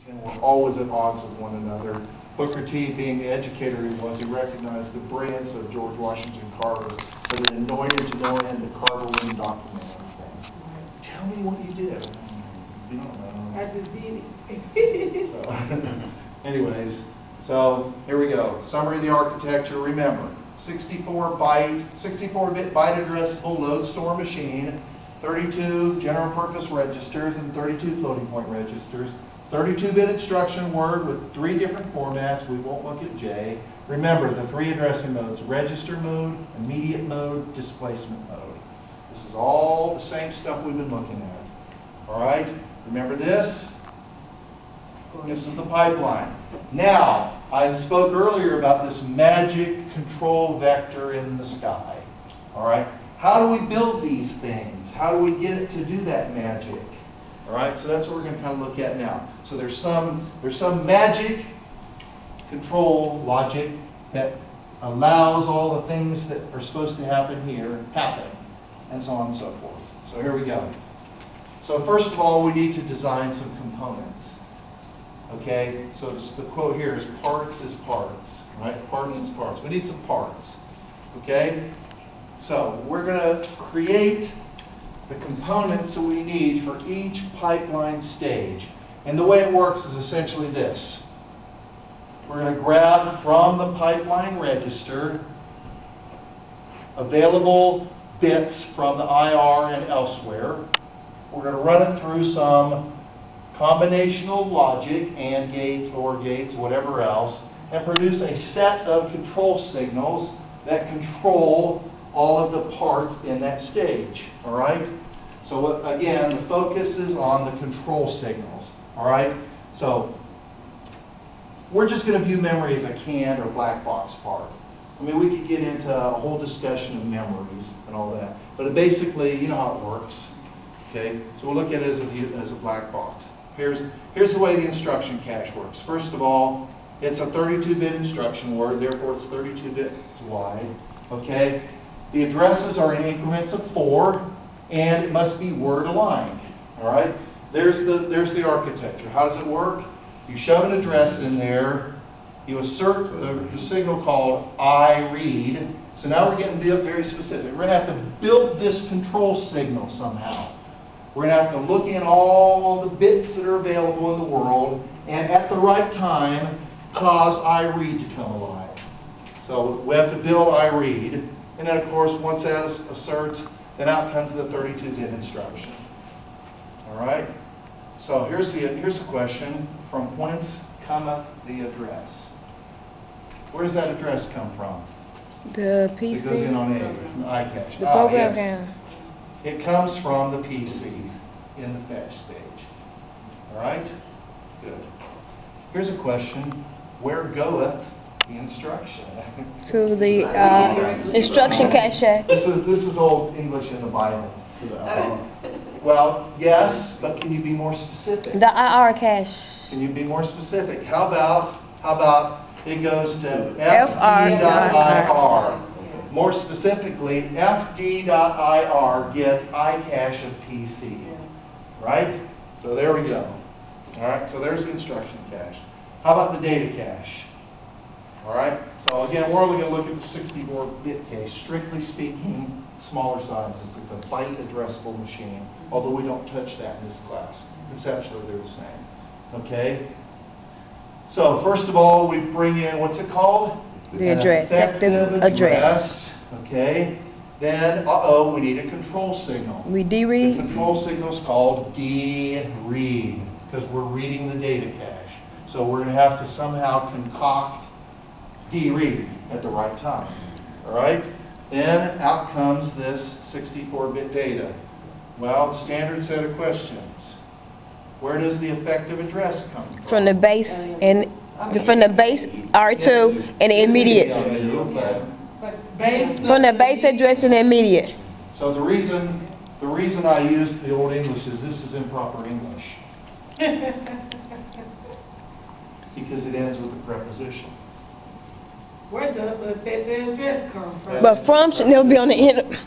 and were always at odds with one another. Booker T, being the educator he was, he recognized the brilliance of George Washington Carver, but it annoyed him to no end that Carver wouldn't document anything. Tell me what you did. You don't know. I just did it. So, anyways, so here we go. Summary of the architecture. Remember, 64-bit byte addressable load store machine, 32 general purpose registers and 32 floating point registers, 32-bit instruction word with 3 different formats. We won't look at J. Remember the 3 addressing modes: register mode, immediate mode, displacement mode. This is all the same stuff we've been looking at. All right? Remember this? This is the pipeline. Now, I spoke earlier about this magic control vector in the sky. All right? How do we build these things? How do we get it to do that magic? All right? So that's what we're going to kind of look at now. So there's some magic control logic that allows all the things that are supposed to happen here happen, and so on and so forth. So here we go. So first of all, we need to design some components. Okay, so the quote here is parts is parts, right? Parts is parts. We need some parts. Okay, so we're going to create the components that we need for each pipeline stage. And the way it works is essentially this. We're going to grab from the pipeline register available bits from the IR and elsewhere. We're going to run it through some combinational logic, AND gates, OR gates, whatever else, and produce a set of control signals that control all of the parts in that stage. All right? So again, the focus is on the control signals. All right? So we're just going to view memory as a canned or black box part. I mean, we could get into a whole discussion of memories and all that. But basically, you know how it works. Okay? So we'll look at it as a black box. Here's the way the instruction cache works. First of all, it's a 32-bit instruction word, therefore it's 32 bits wide. Okay? The addresses are in increments of 4, and it must be word aligned. All right? There's the architecture. How does it work? You shove an address in there. You assert the signal called I read. So now we're getting very specific. We're going to have to build this control signal somehow. We're going to have to look in all the bits that are available in the world, and at the right time, cause I read to come alive. So we have to build I read, and then of course, once that asserts, then out comes the 32-bit instruction. All right. So here's the question: from whence cometh the address? Where does that address come from? The PC. It goes in on A, iCache. The program yes. It comes from the PC in the fetch stage. All right? Good. Here's a question. Where goeth the instruction? To the instruction cache. This is old English in the Bible. Well, yes, but can you be more specific? The IR cache. Can you be more specific? How about it goes to fd.ir. More specifically, fd.ir gets iCache of PC. Right? So there we go. All right, so there's the instruction cache. How about the data cache? All right, so again, we're only going to look at the 64-bit cache. Strictly speaking, smaller sizes. It's a byte addressable machine, although we don't touch that in this class. Conceptually, they're the same. Okay? So first of all, we bring in, what's it called? The address. Effective address. Okay. Then, we need a control signal. We D-read. The control signal is called D-read because we're reading the data cache. So we're going to have to somehow concoct D-read at the right time. All right? Then out comes this 64-bit data. Well, standard set of questions. Where does the effective address come from? From the base and from the base R2 and the immediate. From the base address and the immediate. So the reason I used the Old English is this is improper English. Because it ends with a preposition. Where does the address come from? But from should never be on the end.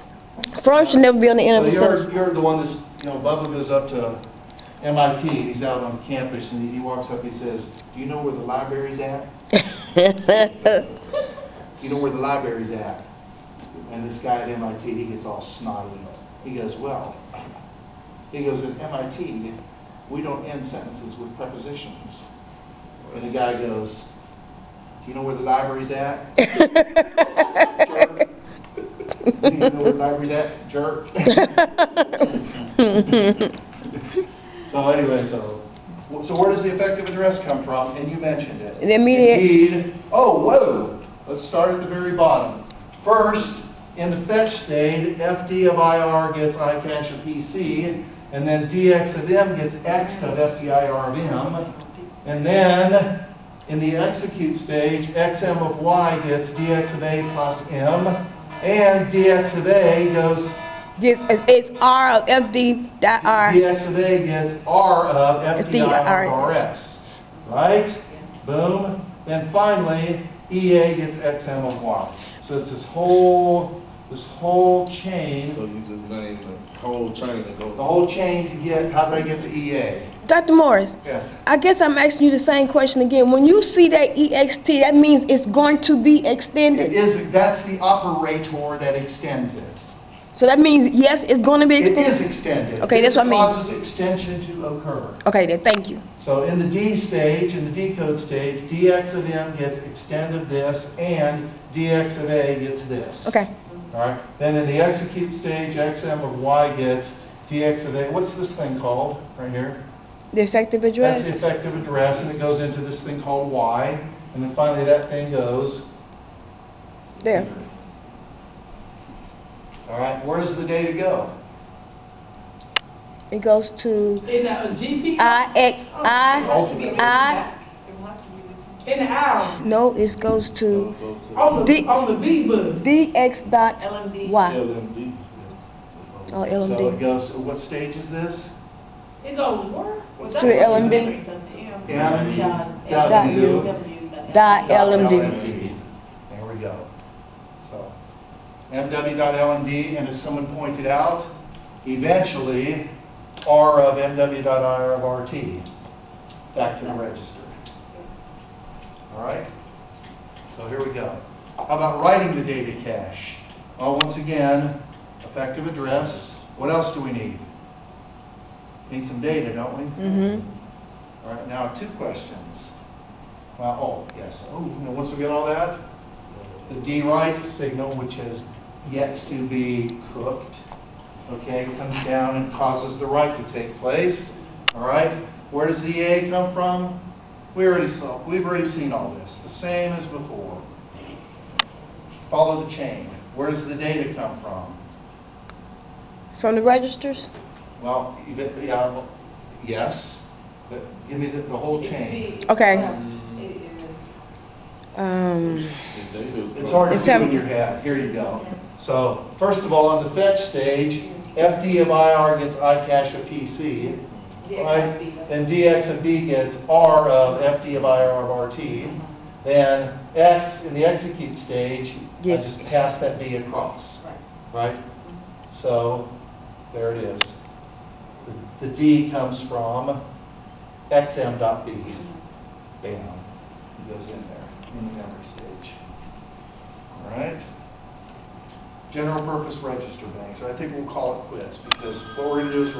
From should never be on the end of the So sentence. you're the one that's, Bubba goes up to MIT, and he's out on campus, and he walks up, he says, "Do you know where the library's at? You know where the library's at?" And this guy at MIT, he gets all snotty. He goes, "Well," he goes, "at MIT, we don't end sentences with prepositions." And the guy goes, "Do you know where the library's at?" Jerk. "Do you know where the library's at? Jerk." So anyway, so where does the effective address come from? And you mentioned it. The immediate- Indeed. Oh, whoa. Let's start at the very bottom. First, in the fetch state, FD of IR gets iCache of PC, and then DX of M gets X of FDIR of M. And then, in the execute stage, XM of Y gets DX of A plus M, and DX of A goes, It's R of FD dot R. DX of A gets R of FDIR of RS. Right? Boom. Then finally, EA gets XM of Y. So it's this whole chain. So you just name the whole chain that goes. The whole chain to get, how do I get the EA? Dr. Morris, Yes. I guess I'm asking you the same question again. When you see that EXT, that means it's going to be It extended. is, that's the operator that extends it. So that means, yes, it's going to be It extended? is extended. Okay, that's what I mean. This causes extension to occur. Okay, then, thank you. So in the D stage, in the decode stage, DX of M gets extend of this, and DX of A gets this. Okay. All right. Then in the execute stage, XM of Y gets DX of A. What's this thing called right here? The effective address? That's the effective address, and it goes into this thing called Y. And then finally that thing goes There. here. All right. Where does the data go? It goes to In the GP? In the hour. no, it goes to On D- the V bus. DX dot Y. LMD. Oh, So it LMD. goes, what stage is this? It goes where? Was that To the what- LMD. W. Dot LMD. There we go. So, MW.LMD, and as someone pointed out, eventually, R of MW.IR of RT, back to the register. All right? So here we go. How about writing the data cache? Well, once again, effective address. What else do we need? Need some data, don't we? Mm-hmm. All right, now 2 questions. Well, oh, yes. Oh, once we get all that, the D-write signal, which has yet to be cooked, okay, comes down and causes the write to take place. All right, where does the EA come from? We've already seen all this, the same as before. Follow the chain. Where does the data come from? From the registers? Well, yeah, yes, but give me the whole chain. Okay. It's hard to It's do in having- your head. Here you go. So, first of all, on the fetch stage, FD of IR gets iCache of PC, right? Then DX of B gets R of FD of IR of RT. Then X in the execute stage, I Yes. just pass that B across, right? So, there it is. The D comes from XM.B. Bam. It goes in there, in the memory stage. All right? General purpose register banks. I think we'll call it quits because what we're going to do is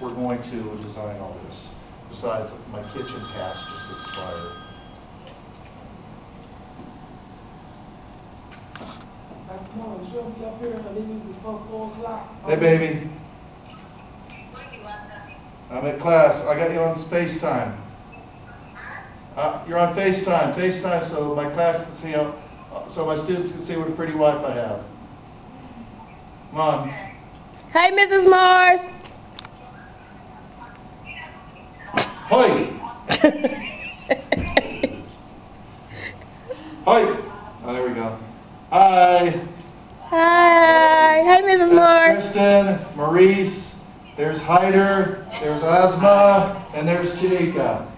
we're going to design all this. Besides, my kitchen pass just expired. Come on, she'll be up here and leave me before 4 o'clock. Hey, baby. I'm at class. I got you on FaceTime. You're on FaceTime. FaceTime so my class can see how, so my students can see what a pretty wife I have. Come on. Hey, Mrs. Mars. Hoi! Hoi! Oh, there we go. Hi. Hi. Hey, Mrs. That's Mars. Kristen, Maurice, there's Hyder, there's Asma, and there's Tanika.